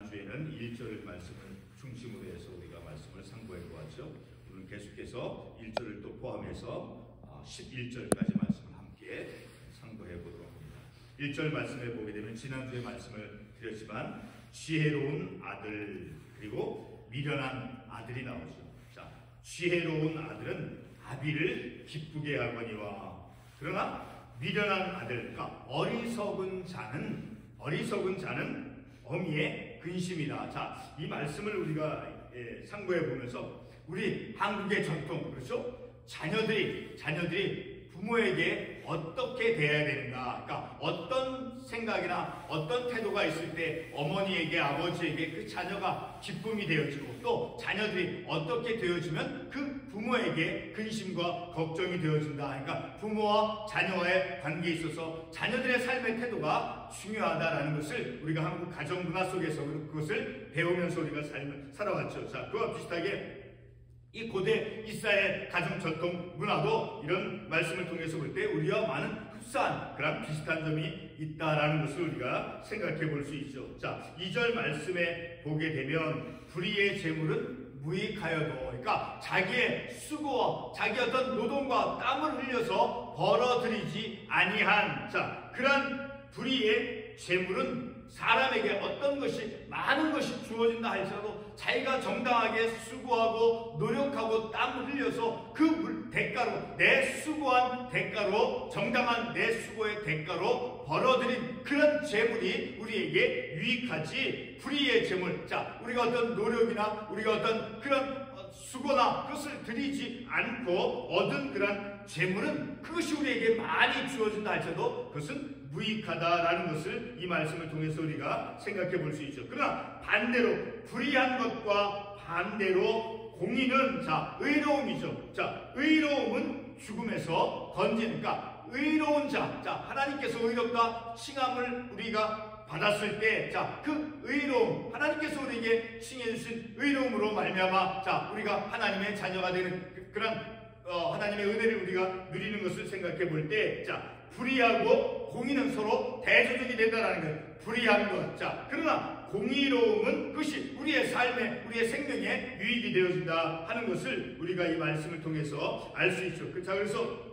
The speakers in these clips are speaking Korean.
지난주에는 1절 말씀을 중심으로 해서 우리가 말씀을 상고해 보았죠. 오늘 계속해서 1절을 또 포함해서 11절까지 말씀을 함께 상고해 보도록 합니다. 1절 말씀에 보게 되면 지난주에 말씀을 드렸지만 지혜로운 아들 그리고 미련한 아들이 나오죠. 자, 지혜로운 아들은 아비를 기쁘게 하거니와 그러나 미련한 아들, 그러니까 어리석은 자는 어미의 근심이다. 자, 이 말씀을 우리가 상고해 보면서 우리 한국의 전통, 그렇죠? 자녀들이 부모에게 어떻게 대해야 되는가, 그러니까 어떤 생각이나 어떤 태도가 있을 때 어머니에게, 아버지에게 그 자녀가 기쁨이 되어지고 또 자녀들이 어떻게 되어지면 그 부모에게 근심과 걱정이 되어진다. 그러니까 부모와 자녀와의 관계에 있어서 자녀들의 삶의 태도가 중요하다라는 것을 우리가 한국 가정 문화 속에서 그것을 배우면서 우리가 삶을 살아왔죠. 자, 그와 비슷하게 이 고대 이스라엘 가정 전통 문화도 이런 말씀을 통해서 볼 때 우리와 많은 흡사한 그런 비슷한 점이 있다라는 것을 우리가 생각해 볼 수 있죠. 자, 2절 말씀에 보게 되면 불의의 재물은 무익하여도, 그러니까 자기의 수고와 자기 어떤 노동과 땀을 흘려서 벌어들이지 아니한, 자, 그런 불의의 재물은 사람에게 어떤 것이 많은 것이 주어진다 할지라도 자기가 정당하게 수고하고 노력하고 땀을 흘려서 그 대가로 내 수고한 대가로 정당한 내 수고의 대가로 벌어들인 그런 재물이 우리에게 유익하지 불의의 재물, 자, 우리가 어떤 노력이나 우리가 어떤 그런 수고나 그것을 들이지 않고 얻은 그런 재물은 그것이 우리에게 많이 주어진다 할지라도 그것은 무익하다라는 것을 이 말씀을 통해서 우리가 생각해 볼 수 있죠. 그러나 반대로 불의한 것과 반대로 공의는, 자, 의로움이죠. 자, 의로움은 죽음에서 건지는, 그러니까 의로운 자, 자, 하나님께서 의롭다 칭함을 우리가 받았을 때, 자, 그 의로움, 하나님께서 우리에게 칭해 주신 의로움으로 말미암아, 자, 우리가 하나님의 자녀가 되는 그런 하나님의 은혜를 우리가 누리는 것을 생각해 볼 때, 자, 불의하고 공의는 서로 대조적이 된다는 거예요. 불의한 것. 자, 그러나 공의로움은 그것이 우리의 삶에, 우리의 생명에 유익이 되어진다 하는 것을 우리가 이 말씀을 통해서 알 수 있죠. 자, 그래서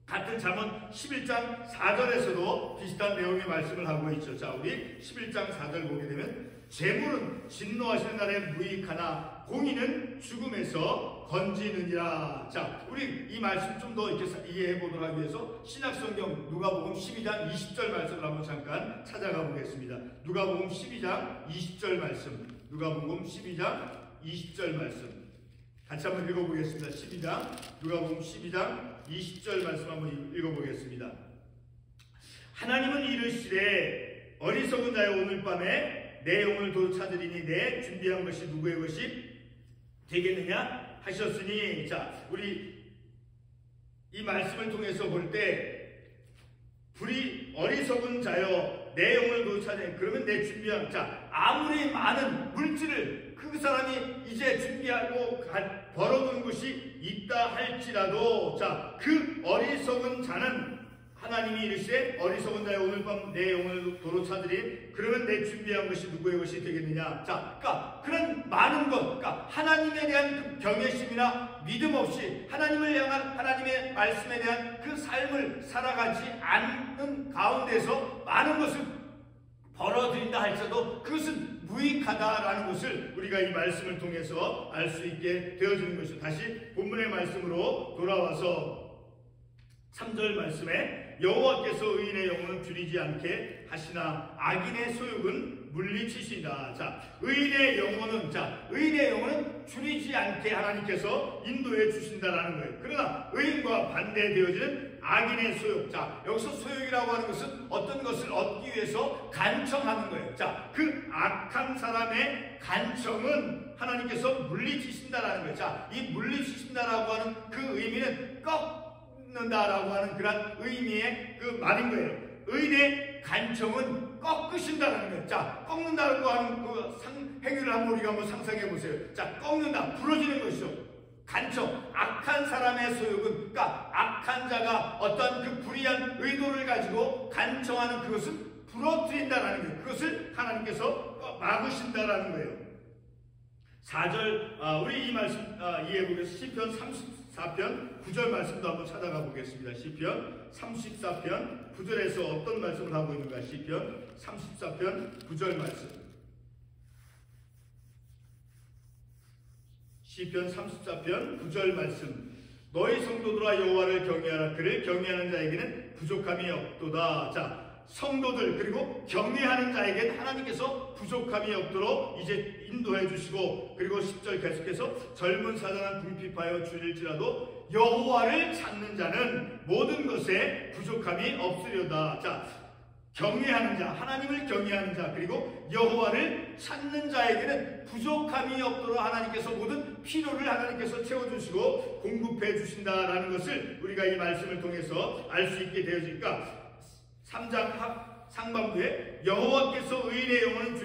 같은 잠언 11장 4절에서도 비슷한 내용의 말씀을 하고 있죠. 자, 우리 11장 4절 보게 되면 재물은 진노하시는 날에 무익하나 공의는 죽음에서 건지느니라. 자, 우리 이 말씀 좀 더 이렇게 이해해 보도록 하기 위해서 신약성경 누가복음 12장 20절 말씀을 한번 잠깐 찾아가 보겠습니다. 누가복음 12장 20절 말씀, 누가복음 12장 20절 말씀 같이 한번 읽어보겠습니다. 누가복음 12장 20절 말씀 한번 읽어보겠습니다. 하나님은 이르시되 어리석은 자여 오늘 밤에 내 영혼을 도로 찾으리니 내 준비한 것이 누구의 것이 되겠느냐 하셨으니, 자, 우리 이 말씀을 통해서 볼 때 불이 어리석은 자여 내 영혼을 도로 찾으리니, 그러면 내 준비한, 자, 아무리 많은 물질을 그 사람이 이제 준비하고 벌어둔 것이 있다 할지라도, 자, 그 어리석은 자는 하나님이 이르시되 어리석은 자여 오늘 밤 내 영혼을 도로 찾으리, 그러면 내 준비한 것이 누구의 것이 되겠느냐. 자, 그러니까 그런 많은 것, 그러니까 하나님에 대한 그 경외심이나 믿음 없이 하나님을 향한 하나님의 말씀에 대한 그 삶을 살아가지 않는 가운데서 많은 것을 벌어들인다 할지라도 그것은 무익하다라는 것을 우리가 이 말씀을 통해서 알 수 있게 되어지는 것이죠. 다시 본문의 말씀으로 돌아와서 3절 말씀에 여호와께서 의인의 영혼은 줄이지 않게 하시나 악인의 소욕은 물리치신다. 자, 의인의 영혼은 줄이지 않게 하나님께서 인도해 주신다라는 거예요. 그러나 의인과 반대되어지는 악인의 소욕. 자, 여기서 소욕이라고 하는 것은 어떤 것을 얻기 위해서 간청하는 거예요. 자, 그 악한 사람의 간청은 하나님께서 물리치신다라는 거예요. 자, 이 물리치신다라고 하는 그 의미는 꺾는다라고 하는 그런 의미의 그 말인 거예요. 의인의 간청은 꺾으신다라는 거예요. 자, 꺾는다고 하는 그 행위를 한번 상상해 보세요. 자, 꺾는다, 부러지는 것이죠. 간청, 악한 사람의 소욕은, 그러니까 악한 자가 어떤 그 불의한 의도를 가지고 간청하는 그것은 부러뜨린다라는 거예요. 그것을 하나님께서 막으신다라는 거예요. 4절 우리 이 말씀 이해해 보겠습니다. 시편 34편 9절 말씀도 한번 찾아가 보겠습니다. 시편 34편 9절에서 어떤 말씀을 하고 있는가? 시편 34편 9절 말씀. 시편 34편 9절 말씀. 너희 성도들아 여호와를 경외하라. 그를 경외하는 자에게는 부족함이 없도다. 자, 성도들 그리고 경외하는 자에게는 하나님께서 부족함이 없도록 이제 인도해 주시고, 그리고 10절 계속해서 젊은 사자는 궁핍하여 줄일지라도 여호와를 찾는 자는 모든 것에 부족함이 없으려다. 자, 경외하는 자, 하나님을 경외하는 자, 그리고 여호와를 찾는 자에게는 부족함이 없도록 하나님께서 모든 필요를 하나님께서 채워주시고 공급해 주신다라는 것을 우리가 이 말씀을 통해서 알 수 있게 되어지니까 3장 상반부에 여호와께서 의인의 영혼은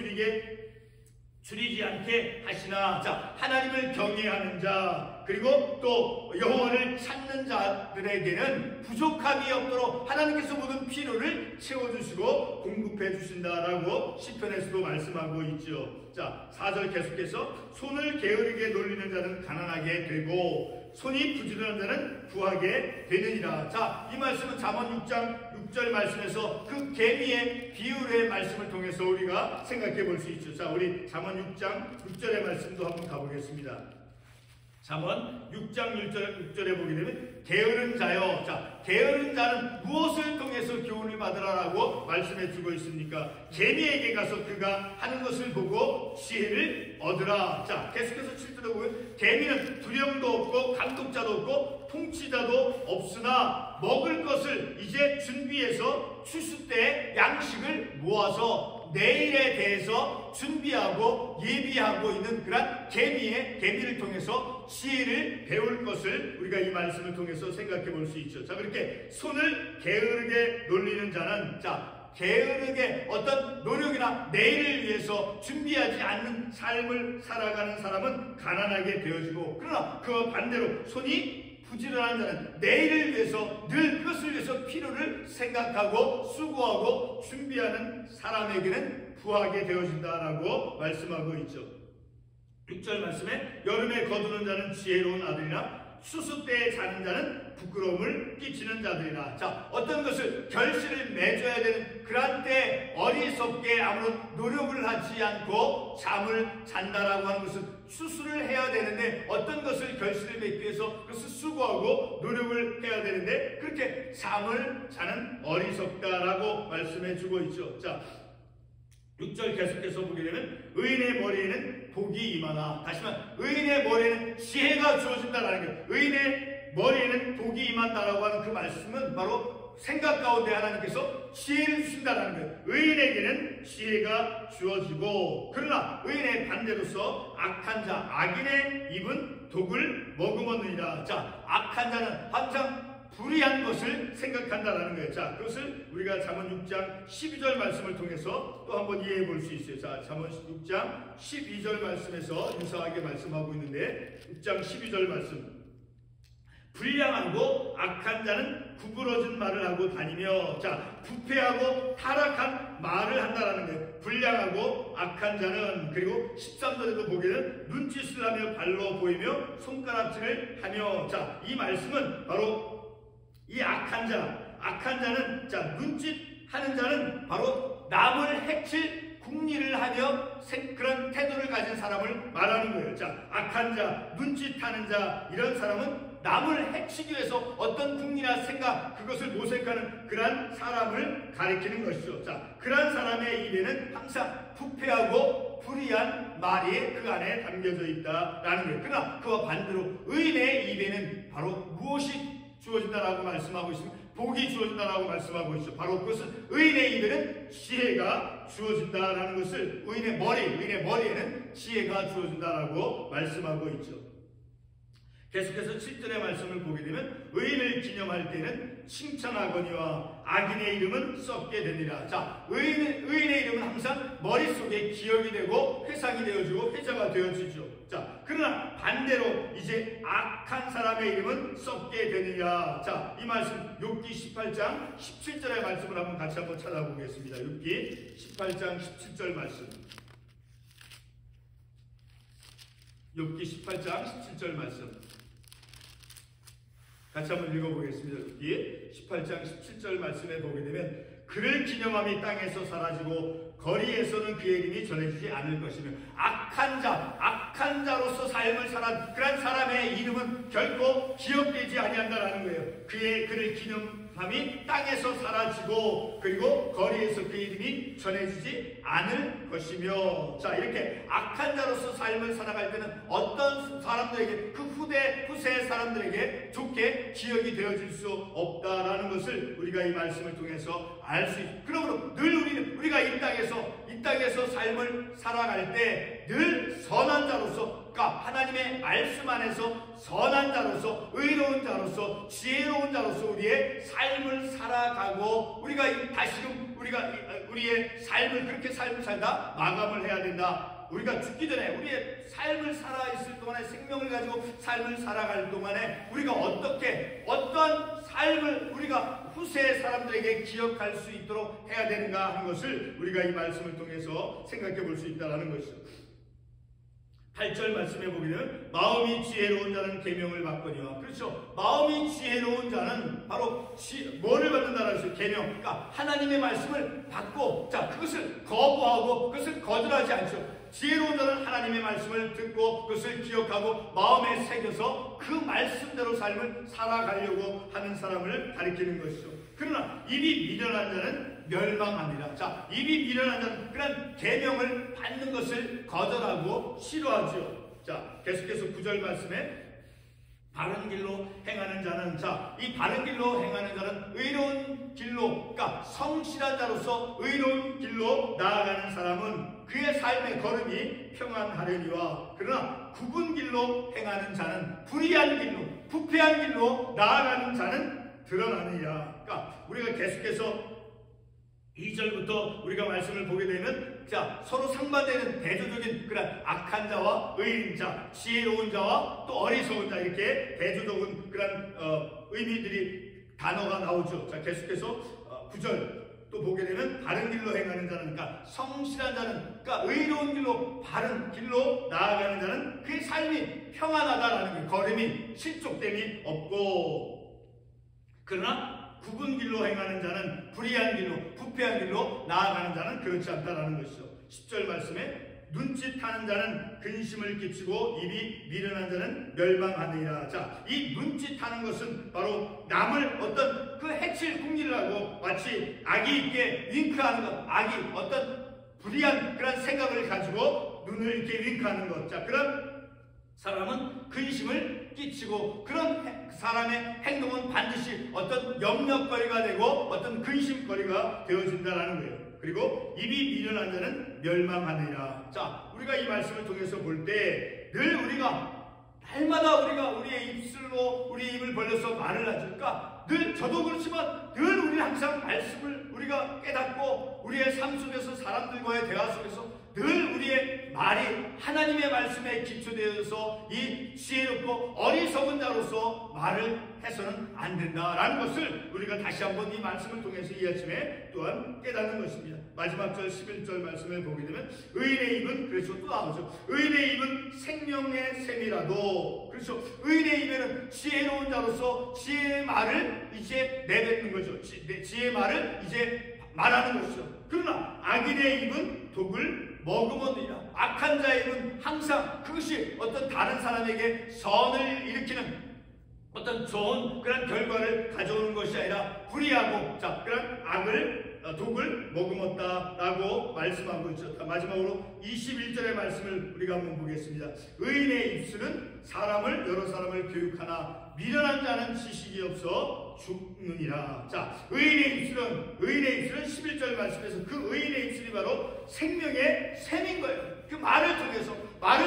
줄이지 않게 하시나. 자, 하나님을 경외하는 자 그리고 또 여호와를 찾는 자들에게는 부족함이 없도록 하나님께서 모든 필요를 채워주시고 공급해 주신다라고 시편에서도 말씀하고 있죠. 자, 4절 계속해서 손을 게으르게 놀리는 자는 가난하게 되고 손이 부지런한 자는 구하게 되느니라. 자, 이 말씀은 잠언 6장 6절 말씀에서 그 개미의 비유의 말씀을 통해서 우리가 생각해 볼 수 있죠. 자, 우리 잠언 6장 6절의 말씀도 한번 가보겠습니다. 잠언 6장 6절에 보게 되면 게으른 자여. 자, 게으른 자는 무엇을 통해서 교훈을 받으라라고 말씀해 주고 있습니까? 개미에게 가서 그가 하는 것을 보고 지혜를 얻으라. 자, 계속해서 7절에 보면 개미는 두령도 없고 감독자도 없고 통치자도 없으나 먹을 것을 이제 준비해서 추수 때 양식을 모아서 내일에 대해서 준비하고 예비하고 있는 그런 개미를 통해서 지혜를 배울 것을 우리가 이 말씀을 통해서 생각해 볼 수 있죠. 자, 그렇게 손을 게으르게 놀리는 자는, 자, 게으르게 어떤 노력이나 내일을 위해서 준비하지 않는 삶을 살아가는 사람은 가난하게 되어지고, 그러나 그 반대로 손이 부지런한 자는 내일을 위해서 늘 그것을 위해서 필요를 생각하고 수고하고 준비하는 사람에게는 부하게 되어진다라고 말씀하고 있죠. 6절 말씀에 여름에 거두는 자는 지혜로운 아들이나 추수 때에 자는 자는 부끄러움을 끼치는 자들이라. 자, 어떤 것을 결실을 맺어야 되는 그런 때 어리석게 아무런 노력을 하지 않고 잠을 잔다라고 하는 것은 추수를 해야 되는데 어떤 것을 결실을 맺기 위해서 그것을 수고하고 노력을 해야 되는데 그렇게 잠을 자는 어리석다라고 말씀해 주고 있죠. 자, 6절 계속해서 보게 되면 의인의 머리에는 복이 임하나. 다시 말하면 의인의 머리에는 지혜가 주어진다라는 거예요. 의인의 머리에는 복이 임한다라고 하는 그 말씀은 바로 생각 가운데 하나님께서 지혜를 주신다라는 거예요. 의인에게는 지혜가 주어지고, 그러나 의인의 반대로서 악한 자, 악인의 입은 독을 머금었느니라. 자, 악한 자는 항상 불의한 것을 생각한다라는 거예요. 자, 그것을 우리가 잠언 6장 12절 말씀을 통해서 또 한번 이해해 볼 수 있어요. 자, 잠언 6장 12절 말씀에서 유사하게 말씀하고 있는데 6장 12절 말씀. 불량하고 악한 자는 구부러진 말을 하고 다니며, 자, 부패하고 타락한 말을 한다라는 거예요. 불량하고 악한 자는, 그리고 13절에도 보기에는 눈짓을 하며 발로 보이며 손가락질을 하며. 자, 이 말씀은 바로 이 악한 자는, 자, 눈짓하는 자는 바로 남을 해칠 궁리를 하며 그런 태도를 가진 사람을 말하는 거예요. 자, 악한 자, 눈짓하는 자, 이런 사람은 남을 해치기 위해서 어떤 궁리나 생각, 그것을 모색하는 그러한 사람을 가리키는 것이죠. 자, 그러한 사람의 입에는 항상 부패하고 불의한 말이 그 안에 담겨져 있다라는 거예요. 그러나 그와 반대로 의인의 입에는 바로 무엇이 주어진다라고 말씀하고 있습니다. 복이 주어진다라고 말씀하고 있죠. 바로 그것은 의인의 입에는 지혜가 주어진다라는 것을, 의인의 머리에는 지혜가 주어진다라고 말씀하고 있죠. 계속해서 7절의 말씀을 보게 되면 의인을 기념할 때는 칭찬하거니와 악인의 이름은 썩게 되니라. 자, 의인의 이름은 항상 머릿속에 기억이 되고 회상이 되어지고 회자가 되어지죠. 자, 그러나 반대로 이제 악한 사람의 이름은 썩게 되느냐. 자, 이 말씀 욥기 18장 17절의 말씀을 한번 같이 한번 찾아보겠습니다. 욥기 18장 17절 말씀. 욥기 18장 17절 말씀 같이 한번 읽어보겠습니다. 욥기 18장 17절 말씀에 보게 되면 그를 기념함이 땅에서 사라지고 거리에서는 그의 이름이 전해지지 않을 것이며 악한 자로서 삶을 살아 그런 사람의 이름은 결코 기억되지 아니한다라는 거예요. 그를 기념함이 땅에서 사라지고 그리고 거리에서 그의 이름이 전해지지 않을 것이며, 자, 이렇게 악한 자로서 삶을 살아갈 때는 어떤 사람들에게 그 후세 사람들에게 좋게 기억이 되어질 수 없다라는 것을 우리가 이 말씀을 통해서 알 수 있습니다. 그러므로 늘 우리가 이 땅에서 삶을 살아갈 때 늘 선한 자로서, 그러니까 하나님의 말씀 안에서 선한 자로서, 의로운 자로서, 지혜로운 자로서 우리의 삶을 살아가고 우리가 다시금 우리의 삶을 그렇게 삶을 살다 마감을 해야 된다. 우리가 죽기 전에 우리의 삶을 살아있을 동안에, 생명을 가지고 삶을 살아갈 동안에 우리가 어떤 삶을 우리가 후세 사람들에게 기억할 수 있도록 해야 되는가 하는 것을 우리가 이 말씀을 통해서 생각해 볼 수 있다는 것이죠. 8절 말씀해 보면 마음이 지혜로운 자는 계명을 받거니와, 그렇죠. 마음이 지혜로운 자는 바로 뭐를 받는다라는 것을 계명, 그러니까 하나님의 말씀을 받고, 자, 그것을 거부하고 그것을 거절하지 않죠. 지혜로운 자는 하나님의 말씀을 듣고 그것을 기억하고 마음에 새겨서 그 말씀대로 삶을 살아가려고 하는 사람을 가리키는 것이죠. 그러나 입이 미련한 자는 멸망합니다. 자, 입이 미련한 자는 그런 계명을 받는 것을 거절하고 싫어하죠. 자, 계속해서 9절 말씀에 바른 길로 행하는 자는, 자, 이 바른 길로 행하는 자는 의로운 길로, 그러니까 성실한 자로서 의로운 길로 나아가는 사람은 그의 삶의 걸음이 평안하려니와, 그러나 굽은 길로 행하는 자는, 불의한 길로, 부패한 길로 나아가는 자는 드러나느니라. 그러니까 우리가 계속해서 2절부터 우리가 말씀을 보게 되면, 자, 서로 상반되는 대조적인 그런 악한 자와 의인 자, 지혜로운 자와 또 어리석은 자, 이렇게 대조적인 그런 의미들이 단어가 나오죠. 자, 계속해서 9절 또 보게 되면 바른 길로 행하는 자는, 그러니까 성실한 자는, 그러니까 의로운 길로 바른 길로 나아가는 자는 그의 삶이 평안하다라는 거예요. 걸음이 실족됨이 없고, 그러나 굽은 길로 행하는 자는, 불의한 길로, 부패한 길로 나아가는 자는 그렇지 않다라는 것이죠. 10절 말씀에 눈짓하는 자는 근심을 끼치고 입이 미련한 자는 멸망하느니라. 자, 이 눈짓하는 것은 바로 남을 어떤 그 해칠 궁리라고 마치 악이 있게 윙크하는 것, 악이 어떤 불의한 그런 생각을 가지고 눈을 이렇게 윙크하는 것. 자, 그런 사람은 근심을 끼치고 그런 사람의 행동은 반드시 어떤 염려거리가 되고 어떤 근심거리가 되어진다는 거예요. 그리고 입이 미련한 자는 멸망하느니라. 자, 우리가 이 말씀을 통해서 볼 때 늘 우리가 날마다 우리의 입술로 우리 입을 벌려서 말을 하죠. 그러니까 늘 저도 그렇지만 늘 우리는 항상 말씀을 우리가 깨닫고 우리의 삶 속에서 사람들과의 대화 속에서 늘 우리의 말이 하나님의 말씀에 기초되어서 이 지혜롭고 어리석은 자로서 말을 해서는 안 된다라는 것을 우리가 다시 한번 이 말씀을 통해서 이 아침에 또한 깨닫는 것입니다. 마지막 절 11절 말씀을 보게 되면 의인의 입은, 그렇죠, 또 나오죠. 의인의 입은 생명의 샘이라도, 그렇죠, 의인의 입에는 지혜로운 자로서 지혜의 말을 이제 내뱉는 거죠. 지혜의 말을 이제 말하는 것이죠. 그러나 악인의 입은 독을 머금었느니라. 악한 자의 입은 항상 그것이 어떤 다른 사람에게 선을 일으키는 어떤 좋은 그런 결과를 가져오는 것이 아니라 불의하고, 자, 그런 독을 머금었다라고 말씀하고 있죠. 마지막으로 21절의 말씀을 우리가 한번 보겠습니다. 의인의 입술은 여러 사람을 교육하나 미련한 자는 지식이 없어 죽느니라. 자, 의인의 입술은 11절 말씀에서 그 의인의 입술이 바로 생명의 샘인 거예요. 그 말을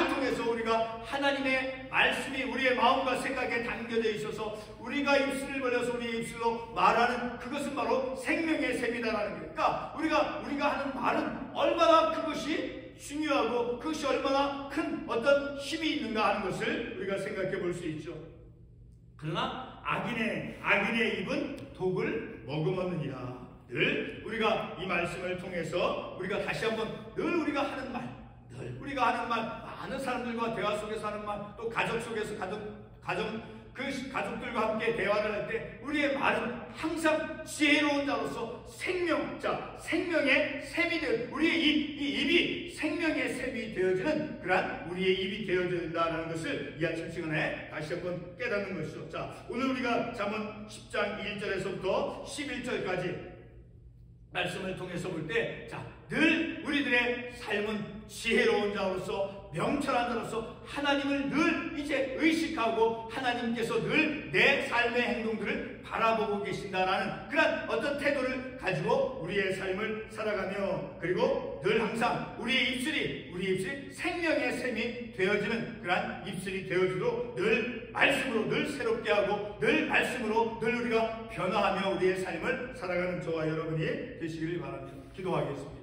통해서 우리가 하나님의 말씀이 우리의 마음과 생각에 담겨져 있어서 우리가 입술을 벌려서 우리의 입술로 말하는 그것은 바로 생명의 샘이다라는 거예요. 그러니까 우리가 하는 말은 얼마나 그것이 중요하고 그것이 얼마나 큰 어떤 힘이 있는가 하는 것을 우리가 생각해 볼 수 있죠. 그러나 악인의 입은 독을 머금었느니라. 늘 우리가 이 말씀을 통해서 우리가 다시 한번 늘 우리가 하는 말, 늘 우리가 하는 말, 많은 사람들과 대화 속에서 하는 말, 또 가족 속에서 가족들과 함께 대화를 할 때 우리의 말은 항상 지혜로운 자로서 생명의 샘이 되어 우리의 이 입이 생명의 샘이 되어지는 그러한 우리의 입이 되어져야 된다는 것을 이 아침 시간에 다시 한번 깨닫는 것이죠. 자, 오늘 우리가 잠언 10장 1절에서부터 11절까지 말씀을 통해서 볼 때, 자, 늘 우리들의 삶은 지혜로운 자로서, 명철한 자로서 하나님을 늘 이제 의식하고 하나님께서 늘 내 삶의 행동들을 바라보고 계신다라는 그런 어떤 태도를 가지고 우리의 삶을 살아가며, 그리고 늘 항상 우리의 입술이 생명의 샘이 되어지는 그러한 입술이 되어지도록 늘 말씀으로 늘 새롭게 하고 늘 말씀으로 늘 우리가 변화하며 우리의 삶을 살아가는 저와 여러분이 되시기를 바랍니다. 기도하겠습니다.